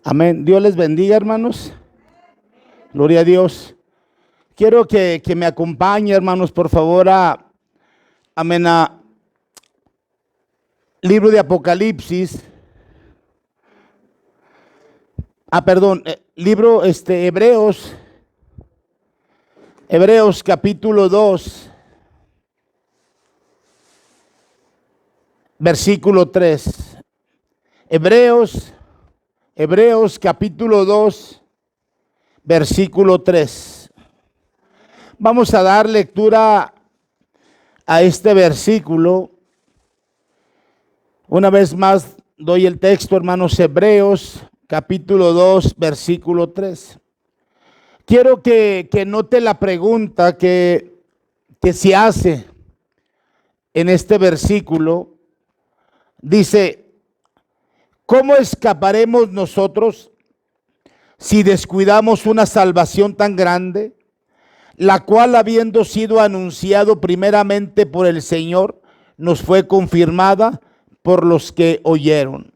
Amén. Dios les bendiga, hermanos. Gloria a Dios. Quiero que me acompañe, hermanos, por favor, amén, a libro de Apocalipsis. Libro Hebreos capítulo 2, versículo 3. Hebreos capítulo 2, versículo 3. Vamos a dar lectura a este versículo. Una vez más doy el texto, hermanos. Hebreos capítulo 2, versículo 3. Quiero que note la pregunta que se hace en este versículo. Dice: ¿cómo escaparemos nosotros si descuidamos una salvación tan grande, la cual, habiendo sido anunciado primeramente por el Señor, nos fue confirmada por los que oyeron?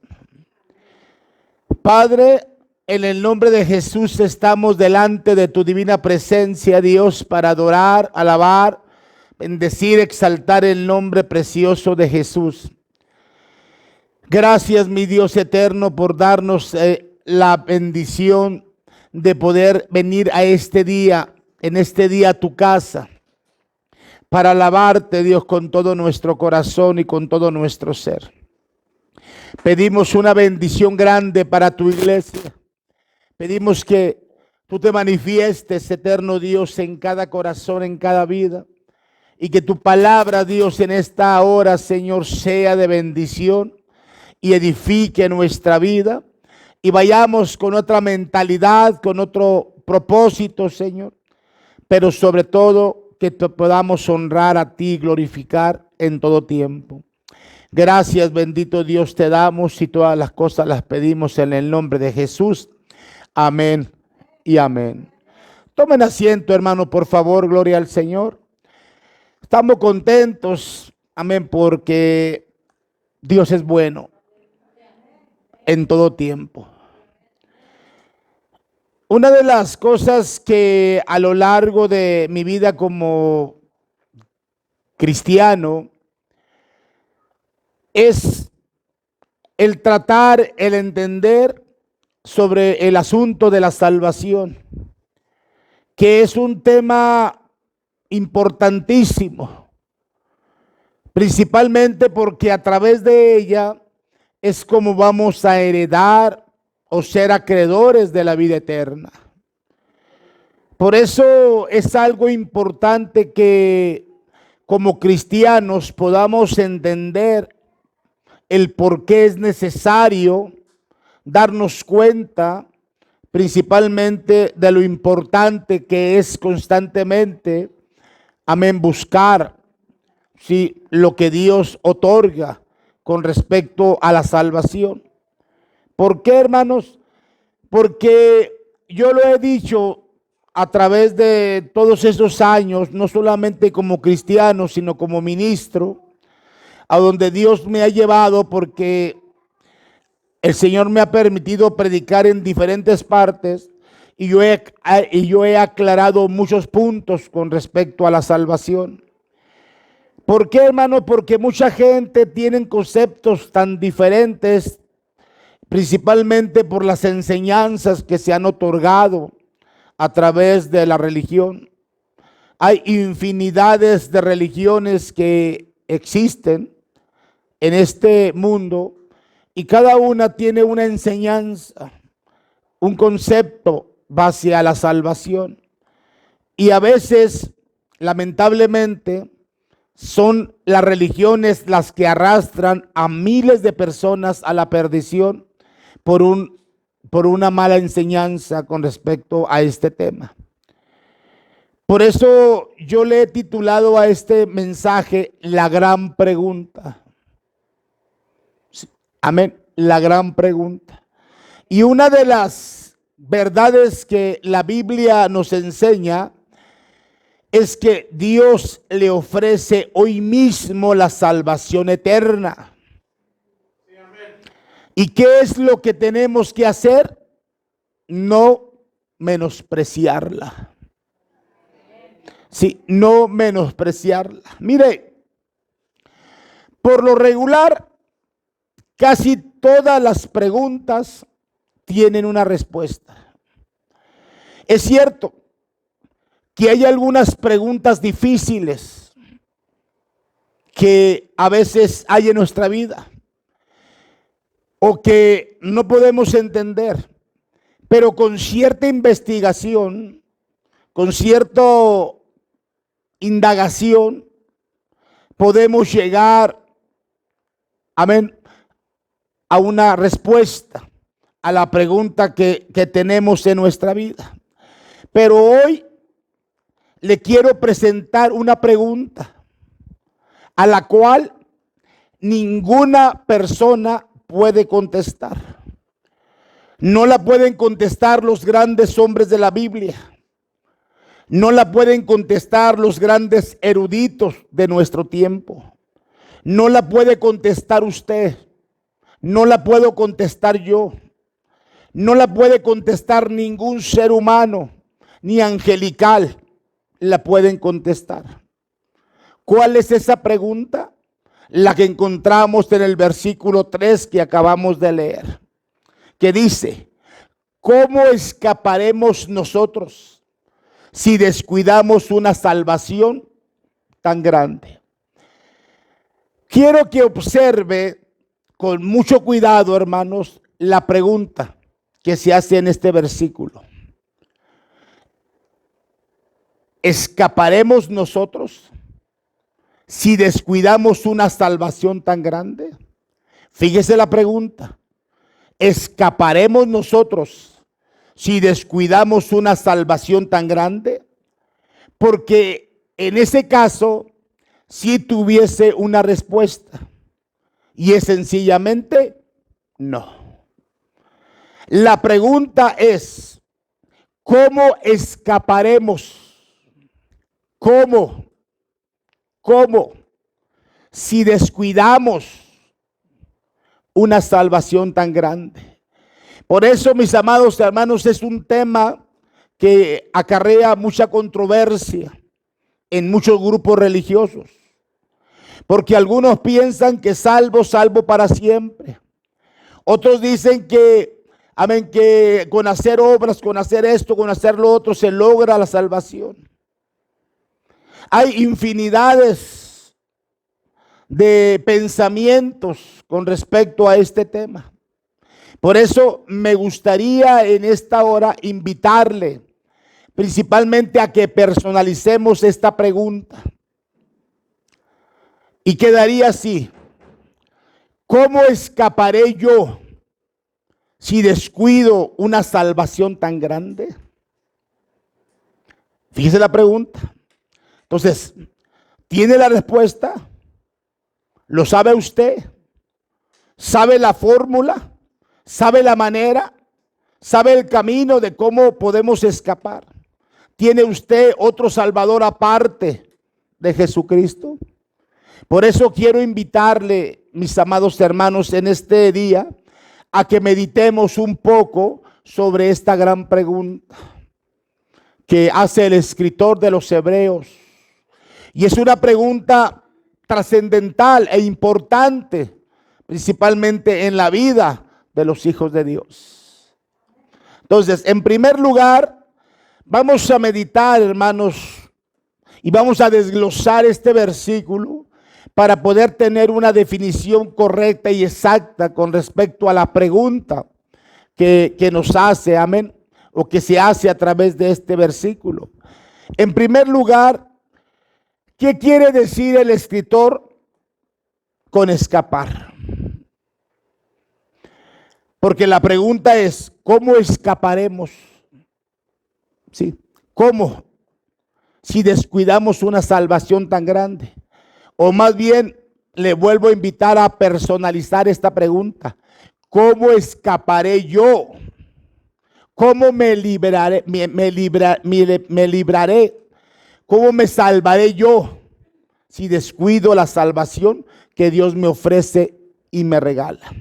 Padre, en el nombre de Jesús estamos delante de tu divina presencia, Dios, para adorar, alabar, bendecir, exaltar el nombre precioso de Jesús. Gracias, mi Dios eterno, por darnos la bendición de poder venir a este día, en este día a tu casa, para alabarte, Dios, con todo nuestro corazón y con todo nuestro ser. Pedimos una bendición grande para tu iglesia. Pedimos que tú te manifiestes, eterno Dios, en cada corazón, en cada vida. Y que tu palabra, Dios, en esta hora, Señor, sea de bendición y edifique nuestra vida. Y vayamos con otra mentalidad, con otro propósito, Señor. Pero sobre todo, que te podamos honrar a ti, glorificar en todo tiempo. Gracias, bendito Dios, te damos, y todas las cosas las pedimos en el nombre de Jesús. Amén y amén. Tomen asiento, hermano, por favor, gloria al Señor. Estamos contentos, amén, porque Dios es bueno en todo tiempo. Una de las cosas que a lo largo de mi vida como cristiano es el tratar, el entender sobre el asunto de la salvación, que es un tema importantísimo, principalmente porque a través de ella es como vamos a heredar o ser acreedores de la vida eterna. Por eso es algo importante que como cristianos podamos entender el por qué es necesario darnos cuenta principalmente de lo importante que es constantemente, amén, buscar lo que Dios otorga con respecto a la salvación. ¿Por qué, hermanos? Porque yo lo he dicho a través de todos esos años, no solamente como cristiano, sino como ministro, a donde Dios me ha llevado, porque el Señor me ha permitido predicar en diferentes partes y yo he aclarado muchos puntos con respecto a la salvación. ¿Por qué, hermano? Porque mucha gente tiene conceptos tan diferentes, principalmente por las enseñanzas que se han otorgado a través de la religión. Hay infinidades de religiones que existen en este mundo y cada una tiene una enseñanza, un concepto base a la salvación. Y a veces, lamentablemente, son las religiones las que arrastran a miles de personas a la perdición por una mala enseñanza con respecto a este tema. Por eso yo le he titulado a este mensaje La Gran Pregunta. Amén, la gran pregunta. Y una de las verdades que la Biblia nos enseña es que Dios le ofrece hoy mismo la salvación eterna. ¿Y qué es lo que tenemos que hacer? no menospreciarla. Sí, no menospreciarla. Mire, por lo regular, casi todas las preguntas tienen una respuesta. Es cierto que hay algunas preguntas difíciles que a veces hay en nuestra vida o que no podemos entender, pero con cierta investigación, con cierta indagación, podemos llegar, amén, a una respuesta a la pregunta que tenemos en nuestra vida. Pero hoy le quiero presentar una pregunta a la cual ninguna persona puede contestar. No la pueden contestar los grandes hombres de la Biblia. No la pueden contestar los grandes eruditos de nuestro tiempo. No la puede contestar usted. No la puedo contestar yo. No la puede contestar ningún ser humano, ni angelical la pueden contestar. ¿Cuál es esa pregunta? La que encontramos en el versículo 3 que acabamos de leer, que dice: ¿cómo escaparemos nosotros si descuidamos una salvación tan grande? Quiero que observe con mucho cuidado, hermanos, la pregunta que se hace en este versículo. ¿Escaparemos nosotros si descuidamos una salvación tan grande? Fíjese la pregunta. ¿Escaparemos nosotros si descuidamos una salvación tan grande? Porque en ese caso sí tuviese una respuesta, y es sencillamente no. La pregunta es: ¿cómo escaparemos? ¿Cómo si descuidamos una salvación tan grande? Por eso, mis amados hermanos, es un tema que acarrea mucha controversia en muchos grupos religiosos, porque algunos piensan que salvo para siempre. Otros dicen que, amén, que con hacer obras, con hacer esto, con hacer lo otro, se logra la salvación. Hay infinidades de pensamientos con respecto a este tema. Por eso me gustaría en esta hora invitarle principalmente a que personalicemos esta pregunta. Y quedaría así: ¿cómo escaparé yo si descuido una salvación tan grande? Fíjese la pregunta. Entonces, ¿tiene la respuesta? ¿Lo sabe usted? ¿Sabe la fórmula? ¿Sabe la manera? ¿Sabe el camino de cómo podemos escapar? ¿Tiene usted otro Salvador aparte de Jesucristo? Por eso quiero invitarle, mis amados hermanos, en este día a que meditemos un poco sobre esta gran pregunta que hace el escritor de los Hebreos. Y es una pregunta trascendental e importante, principalmente en la vida de los hijos de Dios. Entonces, en primer lugar, vamos a meditar, hermanos, y vamos a desglosar este versículo para poder tener una definición correcta y exacta con respecto a la pregunta que nos hace, amén, o que se hace a través de este versículo. En primer lugar, ¿qué quiere decir el escritor con escapar? Porque la pregunta es: ¿cómo escaparemos? Sí, ¿cómo? Si descuidamos una salvación tan grande. O más bien, le vuelvo a invitar a personalizar esta pregunta: ¿cómo escaparé yo? ¿Cómo me libraré? Me libraré. ¿Cómo me salvaré yo si descuido la salvación que Dios me ofrece y me regala?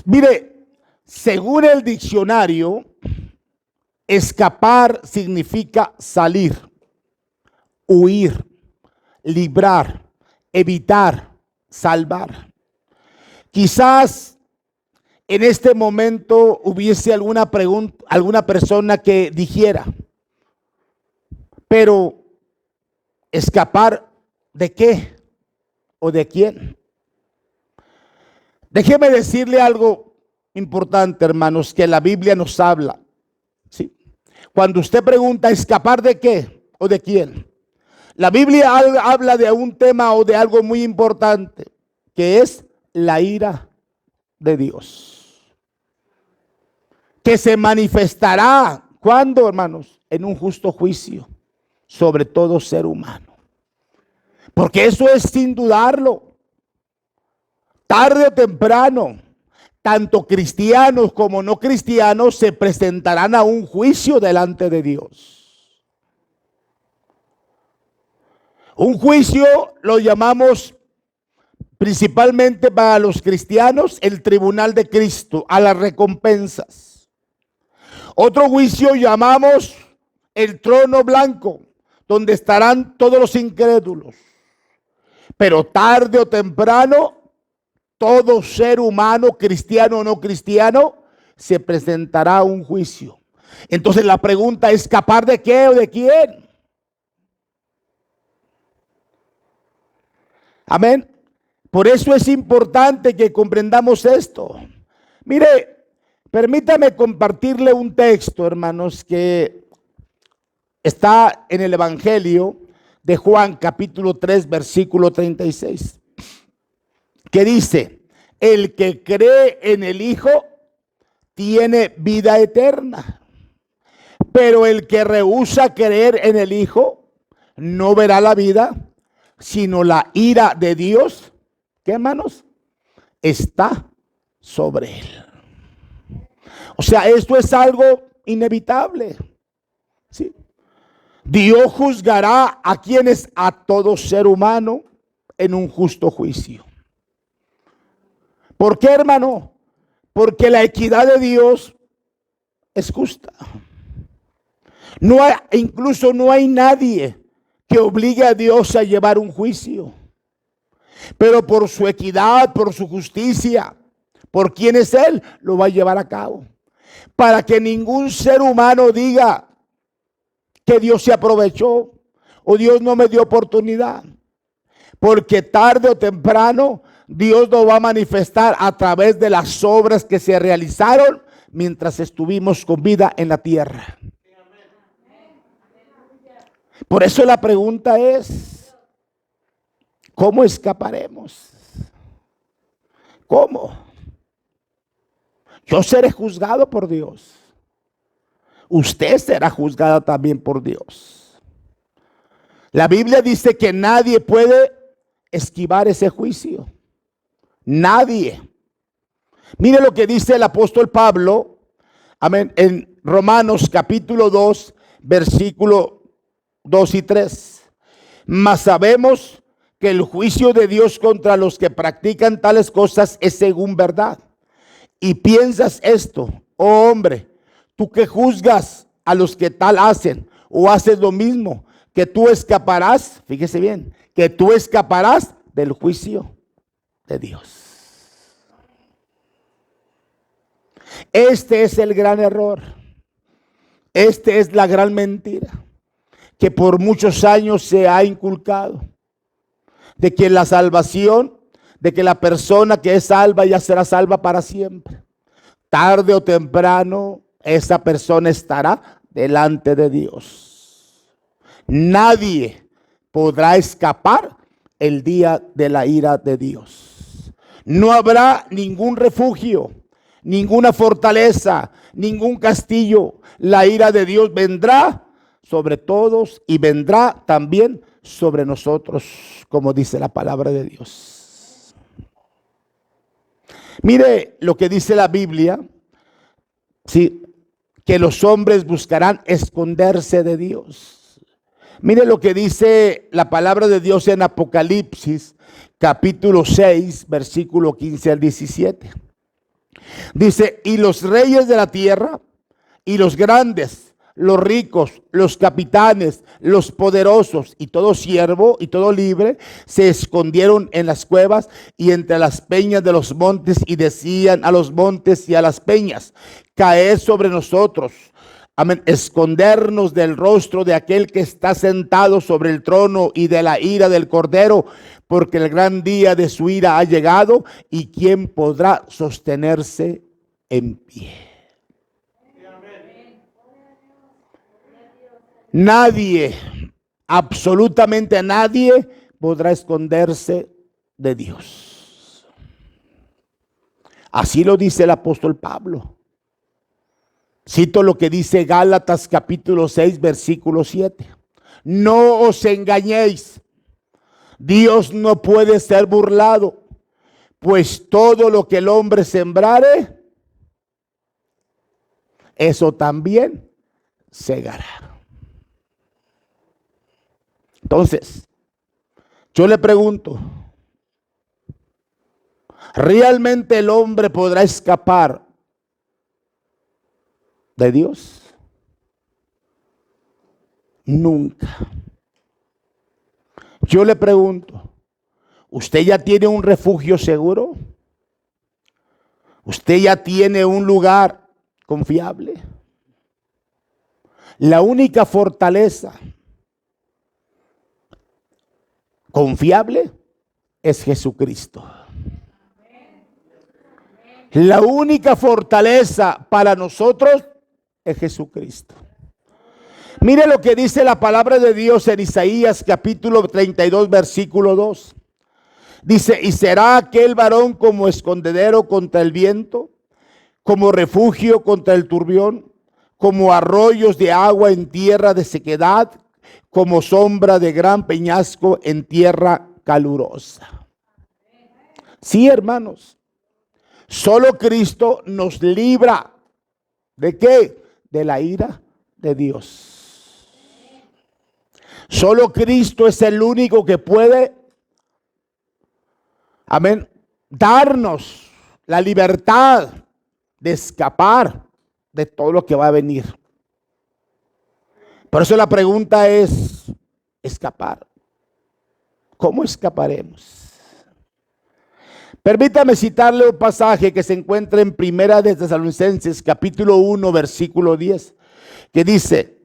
Mire, Según el diccionario, escapar significa salir, huir, librar, evitar, salvar. Quizás en este momento hubiese alguna pregunta, alguna persona que dijera, pero ¿escapar de qué o de quién? Déjeme decirle algo importante, hermanos, que la Biblia nos habla. ¿Sí? Cuando usted pregunta, ¿escapar de qué o de quién? La Biblia habla de un tema o de algo muy importante, que es la ira de Dios, que se manifestará, ¿cuándo, hermanos? En un justo juicio sobre todo ser humano. Porque eso es sin dudarlo. Tarde o temprano, tanto cristianos como no cristianos se presentarán a un juicio delante de Dios. Un juicio lo llamamos principalmente para los cristianos el tribunal de Cristo, a las recompensas. Otro juicio llamamos el trono blanco, donde estarán todos los incrédulos. Pero tarde o temprano, todo ser humano, cristiano o no cristiano, se presentará a un juicio. Entonces la pregunta es, ¿escapar de qué o de quién? Amén. Por eso es importante que comprendamos esto. Mire, permítame compartirle un texto, hermanos, que está en el Evangelio de Juan, capítulo 3, versículo 36, que dice, el que cree en el Hijo tiene vida eterna, pero el que rehúsa creer en el Hijo no verá la vida, sino la ira de Dios, ¿qué, hermanos? Está sobre él. O sea, esto es algo inevitable. ¿Sí? Dios juzgará a quienes, a todo ser humano, en un justo juicio. ¿Por qué, hermano? Porque la equidad de Dios es justa. No hay, incluso no hay nadie que obligue a Dios a llevar un juicio. Pero por su equidad, por su justicia, por quién es Él, lo va a llevar a cabo. Para que ningún ser humano diga que Dios se aprovechó o Dios no me dio oportunidad. Porque tarde o temprano Dios lo va a manifestar a través de las obras que se realizaron mientras estuvimos con vida en la tierra. Por eso la pregunta es, ¿cómo escaparemos? ¿Cómo? Yo seré juzgado por Dios. Usted será juzgada también por Dios. La Biblia dice que nadie puede esquivar ese juicio. Nadie. Mire lo que dice el apóstol Pablo, amén, en Romanos capítulo 2, versículo 2 y 3. Mas sabemos que el juicio de Dios contra los que practican tales cosas es según verdad. Y piensas esto, oh hombre, tú que juzgas a los que tal hacen, o haces lo mismo, que tú escaparás, fíjese bien, que tú escaparás del juicio de Dios. Este es el gran error. Esta es la gran mentira que por muchos años se ha inculcado, de que la salvación, de que la persona que es salva ya será salva para siempre. Tarde o temprano esa persona estará delante de Dios. Nadie podrá escapar el día de la ira de Dios. No habrá ningún refugio, ninguna fortaleza, ningún castillo. La ira de Dios vendrá sobre todos y vendrá también sobre nosotros, como dice la palabra de Dios. Mire lo que dice la Biblia, ¿sí? Que los hombres buscarán esconderse de Dios. Mire lo que dice la palabra de Dios en Apocalipsis, capítulo 6, versículo 15 al 17. Dice, y los reyes de la tierra, y los grandes, los ricos, los capitanes, los poderosos, y todo siervo y todo libre, se escondieron en las cuevas y entre las peñas de los montes, y decían a los montes y a las peñas, caed sobre nosotros. Amén. Escondernos del rostro de aquel que está sentado sobre el trono y de la ira del Cordero, porque el gran día de su ira ha llegado, y quién podrá sostenerse en pie. Nadie, absolutamente nadie podrá esconderse de Dios. Así lo dice el apóstol Pablo. Cito lo que dice Gálatas capítulo 6, versículo 7. No os engañéis, Dios no puede ser burlado, pues todo lo que el hombre sembrare, eso también segará. Entonces, yo le pregunto, ¿realmente el hombre podrá escapar de Dios? Nunca. Yo le pregunto, ¿usted ya tiene un refugio seguro? ¿Usted ya tiene un lugar confiable? La única fortaleza confiable es Jesucristo. La única fortaleza para nosotros es Jesucristo. Mire lo que dice la palabra de Dios en Isaías capítulo 32, versículo 2. Dice, y será aquel varón como escondedero contra el viento, como refugio contra el turbión, como arroyos de agua en tierra de sequedad, como sombra de gran peñasco en tierra calurosa. Sí, hermanos, solo Cristo nos libra. ¿De qué? De la ira de Dios. Solo Cristo es el único que puede, amén, darnos la libertad de escapar de todo lo que va a venir. Por eso la pregunta es, escapar. ¿Cómo escaparemos? Permítame citarle un pasaje que se encuentra en Primera de Tesalonicenses, capítulo 1, versículo 10, que dice,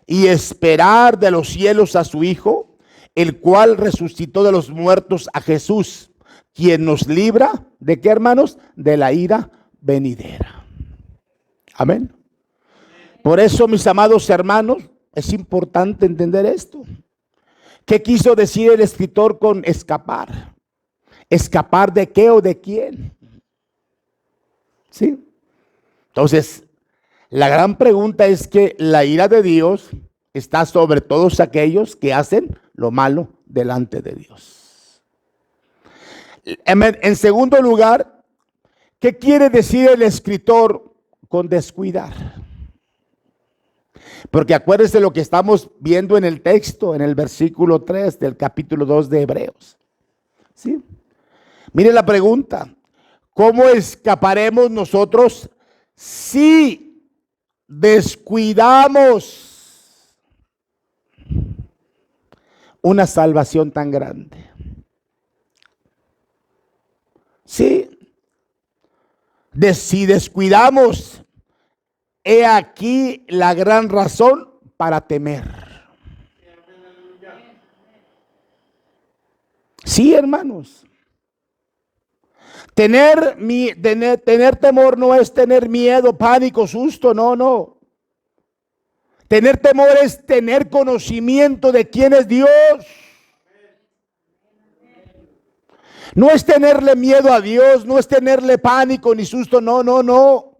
y esperar de los cielos a su Hijo, el cual resucitó de los muertos, a Jesús, quien nos libra, ¿de qué, hermanos? De la ira venidera. Amén. Por eso, mis amados hermanos, es importante entender esto. ¿Qué quiso decir el escritor con escapar? ¿Escapar de qué o de quién? ¿Sí? Entonces, la gran pregunta es que la ira de Dios está sobre todos aquellos que hacen lo malo delante de Dios. En segundo lugar, ¿qué quiere decir el escritor con descuidar? Porque acuérdense lo que estamos viendo en el texto, en el versículo 3 del capítulo 2 de Hebreos. ¿Sí? Mire la pregunta, ¿cómo escaparemos nosotros si descuidamos una salvación tan grande? Sí, si descuidamos, he aquí la gran razón para temer. Sí, hermanos. Tener temor no es tener miedo, pánico, susto, no. Tener temor es tener conocimiento de quién es Dios. No es tenerle miedo a Dios, no es tenerle pánico ni susto, no.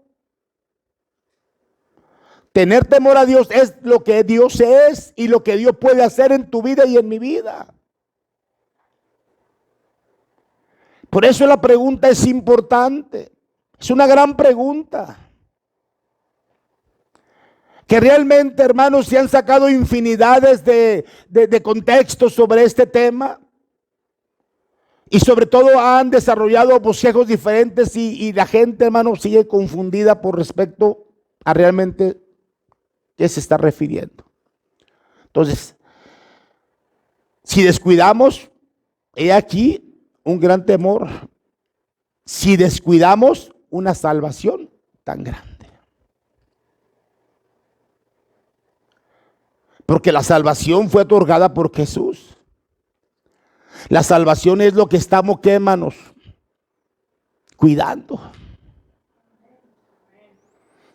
Tener temor a Dios es lo que Dios es y lo que Dios puede hacer en tu vida y en mi vida. Por eso la pregunta es importante. Es una gran pregunta. Que realmente, hermanos, se han sacado infinidades de contextos sobre este tema. Y sobre todo han desarrollado bosquejos diferentes y la gente, hermano, sigue confundida por respecto a realmente qué se está refiriendo. Entonces, si descuidamos, he aquí un gran temor. Si descuidamos una salvación tan grande. Porque la salvación fue otorgada por Jesús. La salvación es lo que estamos, ¿qué, hermanos? Cuidando.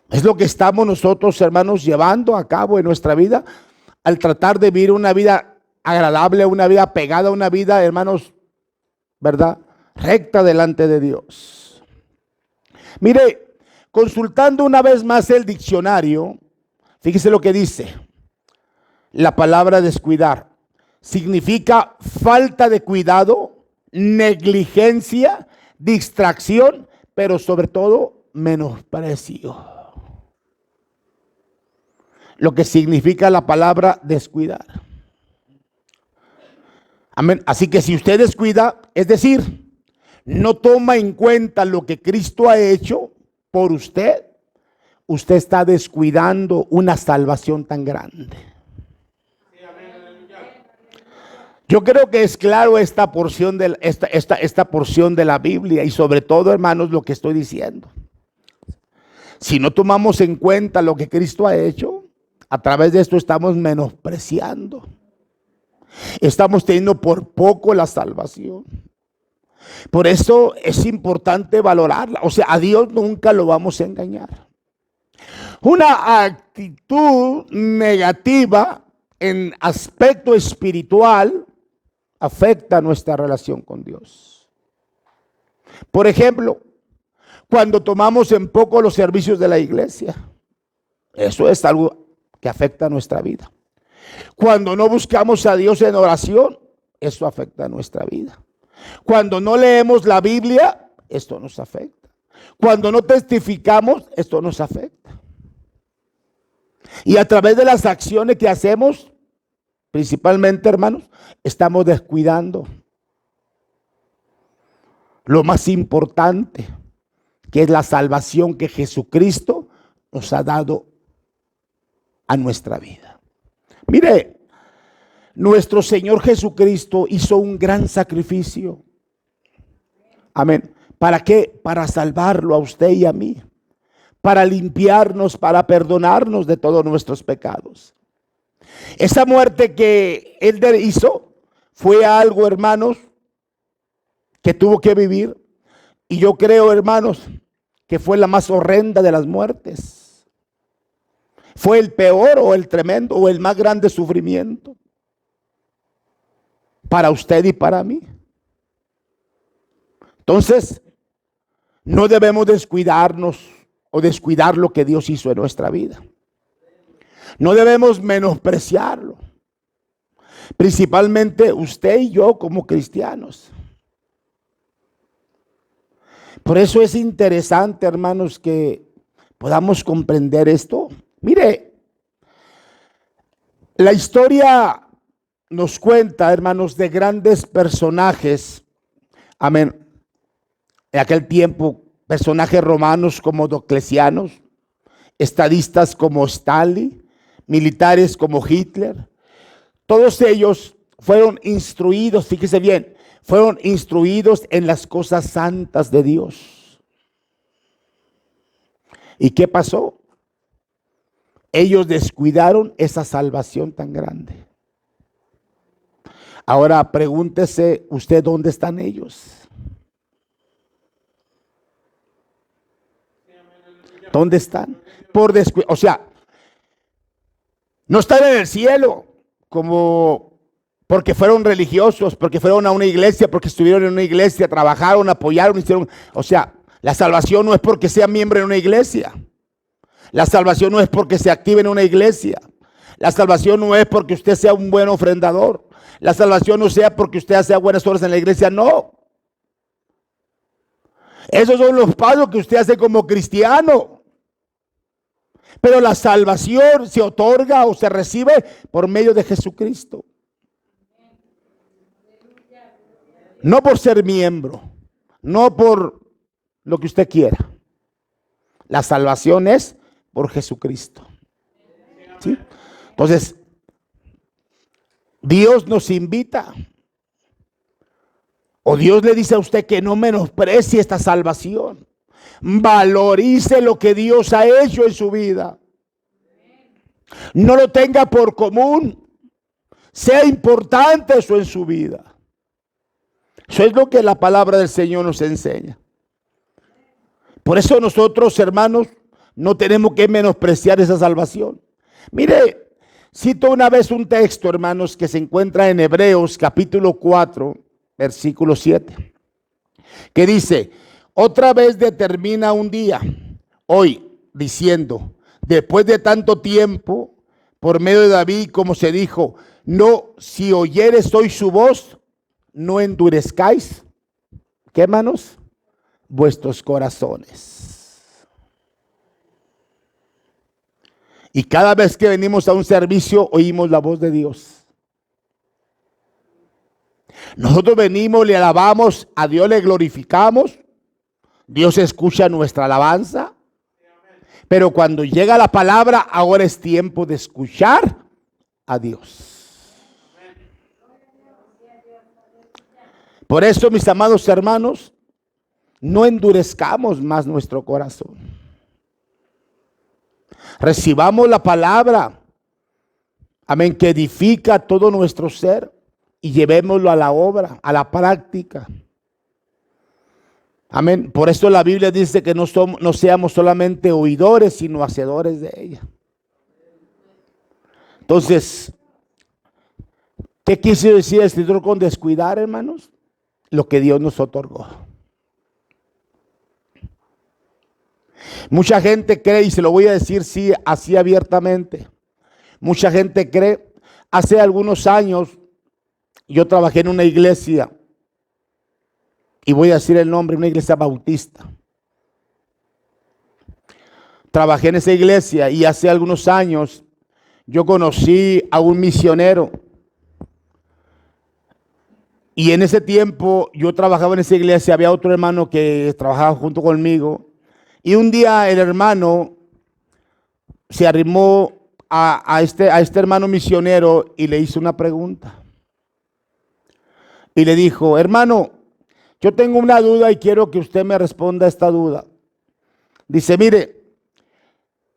Es lo que estamos nosotros, hermanos, llevando a cabo en nuestra vida al tratar de vivir una vida agradable, una vida pegada, una vida, hermanos, ¿verdad? Recta delante de Dios. Mire, consultando una vez más el diccionario, fíjese lo que dice. La palabra descuidar significa falta de cuidado, negligencia, distracción, pero sobre todo menosprecio. Lo que significa la palabra descuidar. Amén. Así que si usted descuida, es decir, no toma en cuenta lo que Cristo ha hecho por usted, usted está descuidando una salvación tan grande. Yo creo que es claro esta porción de la Biblia y sobre todo, hermanos, lo que estoy diciendo. Si no tomamos en cuenta lo que Cristo ha hecho, a través de esto estamos menospreciando. Estamos teniendo por poco la salvación. Por eso es importante valorarla. O sea, a Dios nunca lo vamos a engañar. Una actitud negativa en aspecto espiritual afecta nuestra relación con Dios. Por ejemplo, cuando tomamos en poco los servicios de la iglesia, eso es algo que afecta nuestra vida. Cuando no buscamos a Dios en oración, eso afecta nuestra vida. Cuando no leemos la Biblia, esto nos afecta. Cuando no testificamos, esto nos afecta. Y a través de las acciones que hacemos, principalmente, hermanos, estamos descuidando lo más importante, que es la salvación que Jesucristo nos ha dado a nuestra vida. Mire, nuestro Señor Jesucristo hizo un gran sacrificio. Amén. ¿Para qué? Para salvarlo a usted y a mí. Para limpiarnos, para perdonarnos de todos nuestros pecados. Esa muerte que Él hizo fue algo, hermanos, que tuvo que vivir. Y yo creo, hermanos, que fue la más horrenda de las muertes. Fue el peor o el tremendo o el más grande sufrimiento para usted y para mí. Entonces, no debemos descuidarnos o descuidar lo que Dios hizo en nuestra vida. No debemos menospreciarlo. Principalmente usted y yo como cristianos. Por eso es interesante, hermanos, que podamos comprender esto. Mire, la historia nos cuenta, hermanos, de grandes personajes. Amén. En aquel tiempo, personajes romanos como Diocleciano, estadistas como Stalin, militares como Hitler. Todos ellos fueron instruidos, fíjese bien, fueron instruidos en las cosas santas de Dios. ¿Y qué pasó? Ellos descuidaron esa salvación tan grande. Ahora pregúntese usted, ¿dónde están ellos? ¿Dónde están? Por descuido. O sea, no están en el cielo como porque fueron religiosos, porque fueron a una iglesia, porque estuvieron en una iglesia, trabajaron, apoyaron, hicieron. O sea, la salvación no es porque sea miembro de una iglesia. La salvación no es porque se active en una iglesia. La salvación no es porque usted sea un buen ofrendador. La salvación no sea porque usted haga buenas obras en la iglesia, no. Esos son los pasos que usted hace como cristiano. Pero la salvación se otorga o se recibe por medio de Jesucristo. No por ser miembro, no por lo que usted quiera. La salvación es por Jesucristo. ¿Sí? Entonces, Dios nos invita, o Dios le dice a usted que no menosprecie esta salvación. Valorice lo que Dios ha hecho en su vida. No lo tenga por común. Sea importante eso en su vida. Eso es lo que la palabra del Señor nos enseña. Por eso nosotros, hermanos, no tenemos que menospreciar esa salvación. Mire, cito una vez un texto, hermanos, que se encuentra en Hebreos capítulo 4, versículo 7, que dice: otra vez determina un día, hoy, diciendo, después de tanto tiempo, por medio de David, como se dijo, no, si oyeres hoy su voz, no endurezcáis, ¿qué, hermanos? Vuestros corazones. Y cada vez que venimos a un servicio, oímos la voz de Dios. Nosotros venimos, le alabamos, a Dios le glorificamos, Dios escucha nuestra alabanza, pero cuando llega la palabra, ahora es tiempo de escuchar a Dios. Por eso, mis amados hermanos, no endurezcamos más nuestro corazón. Recibamos la palabra, amén, que edifica todo nuestro ser, y llevémoslo a la obra, a la práctica. Amén. Por eso la Biblia dice que no seamos solamente oidores, sino hacedores de ella. Entonces, ¿qué quiso decir el escritor con descuidar, hermanos? Lo que Dios nos otorgó. Mucha gente cree, y se lo voy a decir sí, así abiertamente. Mucha gente cree. Hace algunos años yo trabajé en una iglesia, y voy a decir el nombre, una iglesia bautista. Trabajé en esa iglesia y hace algunos años yo conocí a un misionero. Y en ese tiempo yo trabajaba en esa iglesia, había otro hermano que trabajaba junto conmigo. Y un día el hermano se arrimó a este hermano misionero y le hizo una pregunta. Y le dijo: hermano, yo tengo una duda y quiero que usted me responda a esta duda. Dice: mire,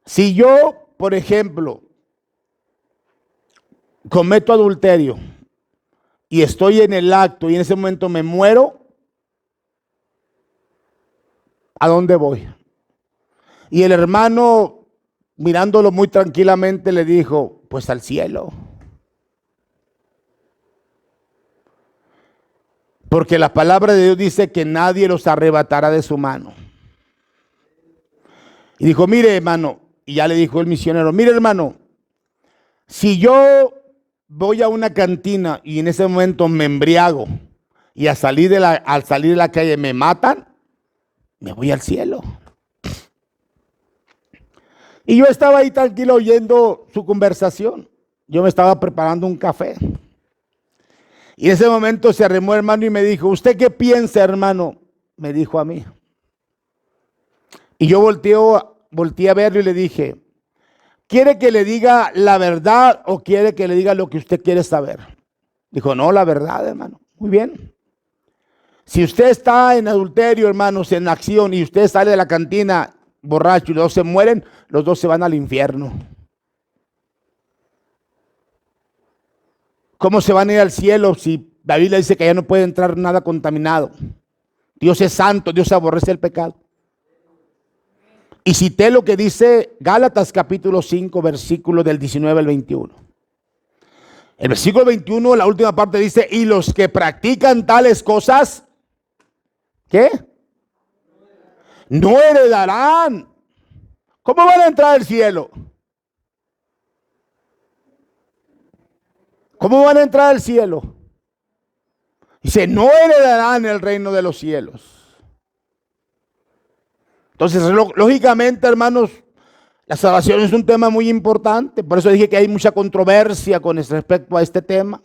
si yo, por ejemplo, cometo adulterio y estoy en el acto y en ese momento me muero, ¿a dónde voy? Y el hermano, mirándolo muy tranquilamente, le dijo: pues al cielo. Porque la palabra de Dios dice que nadie los arrebatará de su mano. Y dijo: mire, hermano, y ya le dijo el misionero: mire, hermano, si yo voy a una cantina y en ese momento me embriago y al salir de la calle me matan, me voy al cielo. Y yo estaba ahí tranquilo oyendo su conversación. Yo me estaba preparando un café. Y en ese momento se arrimó, hermano, y me dijo: ¿usted qué piensa, hermano? Me dijo a mí. Y yo volteé a verlo y le dije: ¿quiere que le diga la verdad o quiere que le diga lo que usted quiere saber? Dijo: no, la verdad, hermano. Muy bien. Si usted está en adulterio, hermanos, en acción, y usted sale de la cantina borracho y los dos se mueren, los dos se van al infierno. ¿Cómo se van a ir al cielo si la Biblia dice que ya no puede entrar nada contaminado? Dios es santo, Dios aborrece el pecado. Y cité lo que dice Gálatas capítulo 5, versículo del 19 al 21. El versículo 21, la última parte dice: y los que practican tales cosas, ¿qué? No heredarán. ¿Cómo van a entrar al cielo? ¿Cómo van a entrar al cielo? Dice: no heredarán el reino de los cielos. Entonces, lógicamente, hermanos, la salvación es un tema muy importante. Por eso dije que hay mucha controversia con respecto a este tema.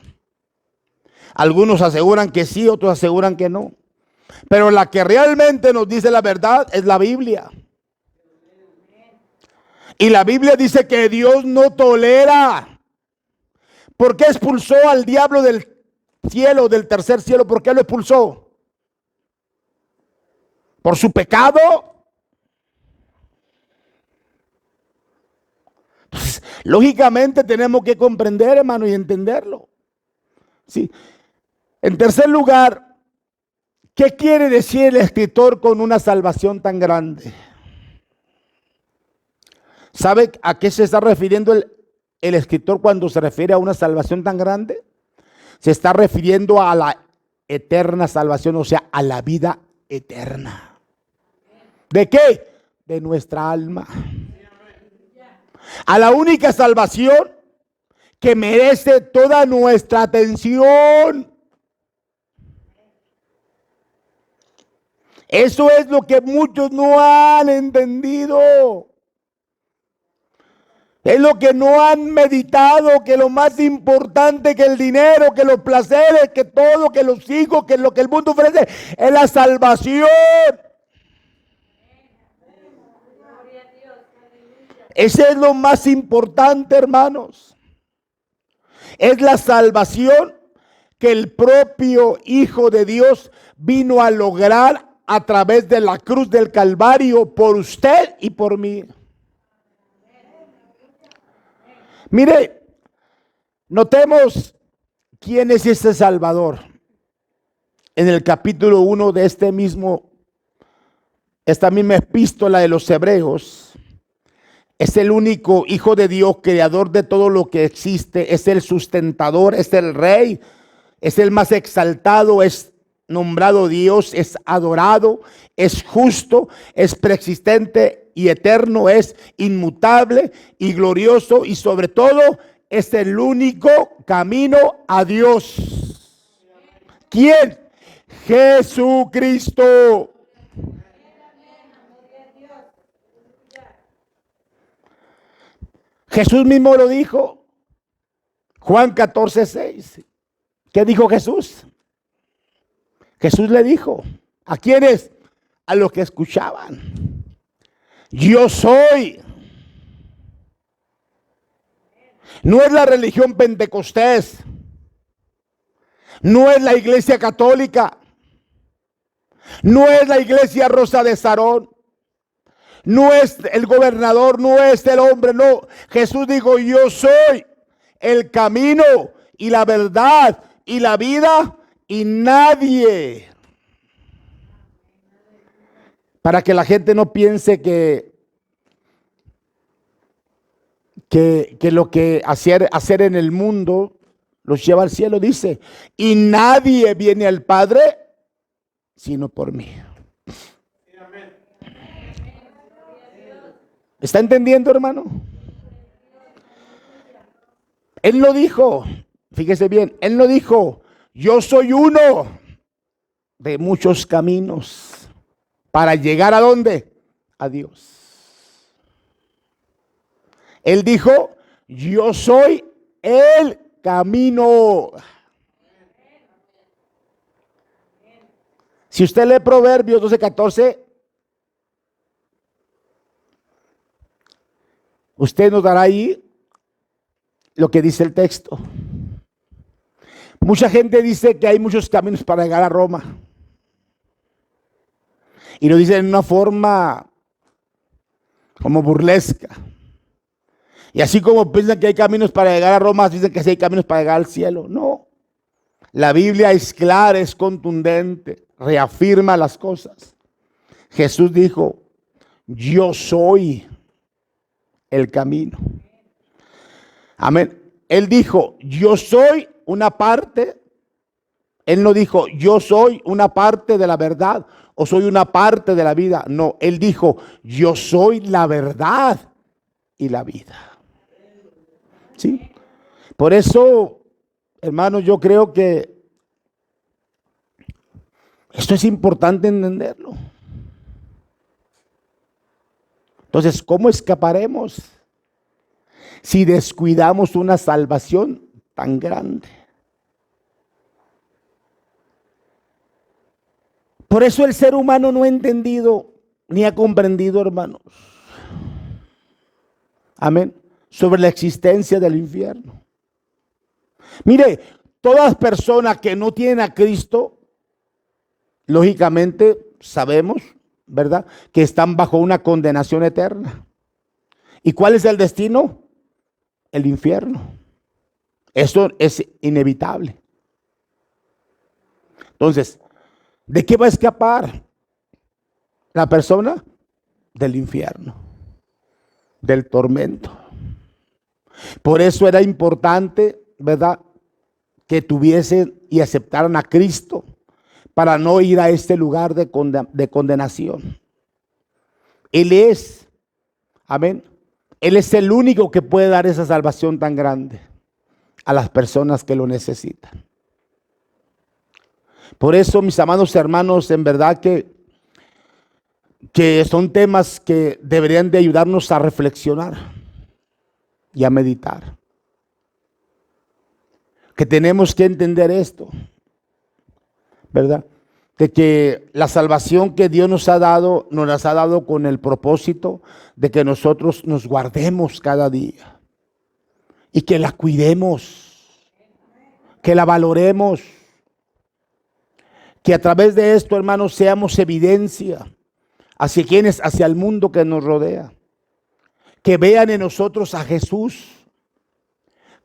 Algunos aseguran que sí, otros aseguran que no. Pero la que realmente nos dice la verdad es la Biblia. Y la Biblia dice que Dios no tolera. ¿Por qué expulsó al diablo del cielo, del tercer cielo? ¿Por qué lo expulsó? ¿Por su pecado? Entonces, lógicamente tenemos que comprender, hermano, y entenderlo. Sí. En tercer lugar, ¿qué quiere decir el escritor con una salvación tan grande? ¿Sabe a qué se está refiriendo el escritor cuando se refiere a una salvación tan grande? Se está refiriendo a la eterna salvación, o sea, a la vida eterna. ¿De qué? De nuestra alma. A la única salvación que merece toda nuestra atención. Eso es lo que muchos no han entendido. Es lo que no han meditado, que lo más importante que el dinero, que los placeres, que todo, que los hijos, que lo que el mundo ofrece, es la salvación. Ese es lo más importante, hermanos. Es la salvación que el propio Hijo de Dios vino a lograr a través de la cruz del Calvario por usted y por mí. Mire, notemos quién es ese Salvador. En el capítulo 1 de esta misma epístola de los Hebreos, es el único Hijo de Dios, creador de todo lo que existe, es el sustentador, es el Rey, es el más exaltado, es nombrado Dios, es adorado, es justo, es preexistente y eterno, es inmutable y glorioso, y sobre todo es el único camino a Dios. ¿Quién? Jesucristo. Jesús mismo lo dijo. Juan 14:6. ¿Qué dijo Jesús? Jesús le dijo, ¿a quiénes? A los que escuchaban. Yo soy. No es la religión pentecostés. No es la iglesia católica. No es la iglesia Rosa de Sarón. No es el gobernador, no es el hombre, no. Jesús dijo, yo soy el camino y la verdad y la vida, y nadie. Para que la gente no piense que lo que hacer en el mundo los lleva al cielo, dice, y nadie viene al Padre sino por mí. ¿Está entendiendo, hermano? Él no dijo, fíjese bien, él no dijo, yo soy uno de muchos caminos para llegar ¿a dónde? A Dios. Él dijo, yo soy el camino. Si usted lee Proverbios 12:14, usted nos dará ahí lo que dice el texto. Mucha gente dice que hay muchos caminos para llegar a Roma. Y lo dicen en una forma como burlesca. Y así como piensan que hay caminos para llegar a Roma, dicen que sí hay caminos para llegar al cielo. No. La Biblia es clara, es contundente, reafirma las cosas. Jesús dijo, yo soy el camino. Amén. Él dijo, yo soy una parte. Él no dijo, yo soy una parte de la verdad o soy una parte de la vida. No, él dijo, yo soy la verdad y la vida. ¿Sí? Por eso, hermanos, yo creo que esto es importante entenderlo. Entonces, ¿cómo escaparemos si descuidamos una salvación tan grande? Por eso el ser humano no ha entendido ni ha comprendido, hermanos, amén, sobre la existencia del infierno. Mire, todas personas que no tienen a Cristo, lógicamente sabemos, ¿verdad?, que están bajo una condenación eterna. ¿Y cuál es el destino? El infierno. Eso es inevitable. Entonces, ¿de qué va a escapar la persona? Del infierno, del tormento. Por eso era importante, ¿verdad?, que tuviesen y aceptaran a Cristo para no ir a este lugar de condenación. Él es, amén, Él es el único que puede dar esa salvación tan grande a las personas que lo necesitan. Por eso, mis amados hermanos, en verdad que son temas que deberían de ayudarnos a reflexionar y a meditar. Que tenemos que entender esto, ¿verdad? De que la salvación que Dios nos las ha dado con el propósito de que nosotros nos guardemos cada día y que la cuidemos, que la valoremos, que a través de esto, hermanos, seamos evidencia hacia quienes, hacia el mundo que nos rodea, que vean en nosotros a Jesús,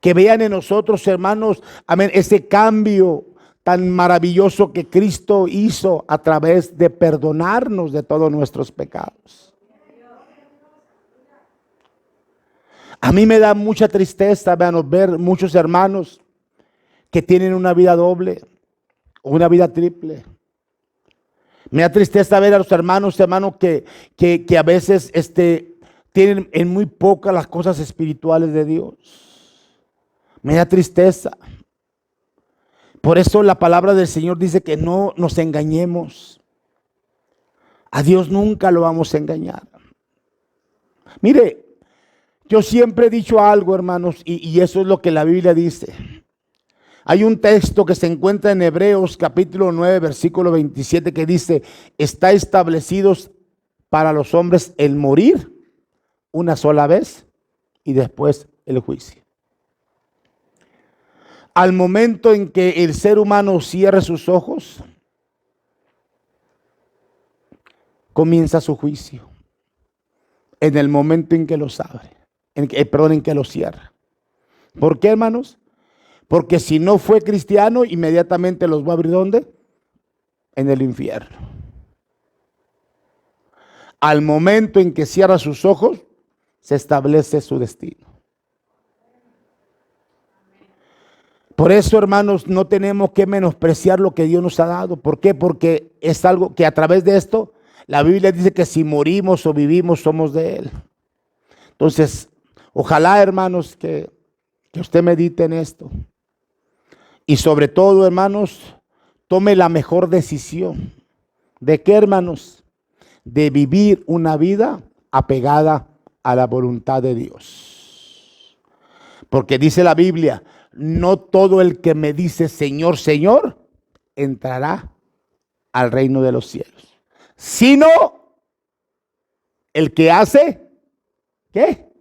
que vean en nosotros, hermanos, amén, ese cambio tan maravilloso que Cristo hizo a través de perdonarnos de todos nuestros pecados. A mí me da mucha tristeza, vean, ver muchos hermanos que tienen una vida doble, una vida triple. Me da tristeza ver a los hermanos que a veces tienen en muy poca las cosas espirituales de Dios. Me da tristeza. Por eso la palabra del Señor dice que no nos engañemos. A Dios nunca lo vamos a engañar. Mire, yo siempre he dicho algo, hermanos, y eso es lo que la Biblia dice. Hay un texto que se encuentra en Hebreos capítulo 9, versículo 27, que dice: está establecidos para los hombres el morir una sola vez y después el juicio. Al momento en que el ser humano cierre sus ojos, comienza su juicio. En el momento en que los abre, en que los cierra. ¿Por qué, hermanos? Porque si no fue cristiano, inmediatamente los va a abrir, ¿dónde? En el infierno. Al momento en que cierra sus ojos, se establece su destino. Por eso, hermanos, no tenemos que menospreciar lo que Dios nos ha dado. ¿Por qué? Porque es algo que a través de esto, la Biblia dice que si morimos o vivimos, somos de Él. Entonces, ojalá, hermanos, que usted medite en esto. Y sobre todo, hermanos, tome la mejor decisión. ¿De qué, hermanos? De vivir una vida apegada a la voluntad de Dios. Porque dice la Biblia: no todo el que me dice Señor, Señor, entrará al reino de los cielos, sino el que hace, ¿qué?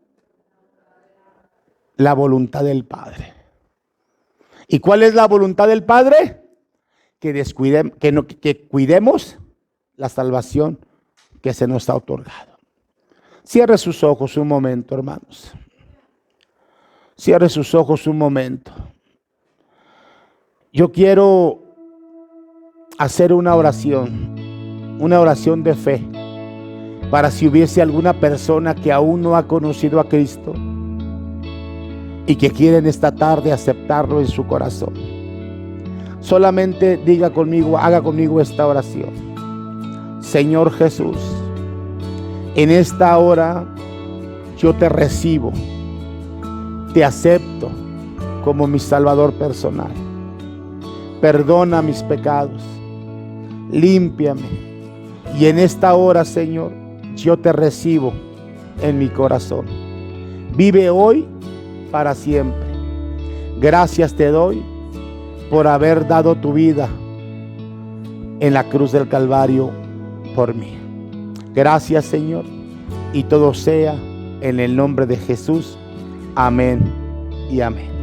La voluntad del Padre. ¿Y cuál es la voluntad del Padre? Que cuidemos la salvación que se nos ha otorgado. Cierre sus ojos un momento, hermanos. Cierre sus ojos un momento. Yo quiero hacer una oración de fe, para si hubiese alguna persona que aún no ha conocido a Cristo y que quiere en esta tarde aceptarlo en su corazón. Solamente diga conmigo, haga conmigo esta oración. Señor Jesús, en esta hora yo te recibo, te acepto como mi Salvador personal. Perdona mis pecados, límpiame, y en esta hora, Señor, yo te recibo en mi corazón. Vive hoy para siempre. Gracias te doy por haber dado tu vida en la cruz del Calvario por mí. Gracias, Señor, y todo sea en el nombre de Jesús. Amén y amén.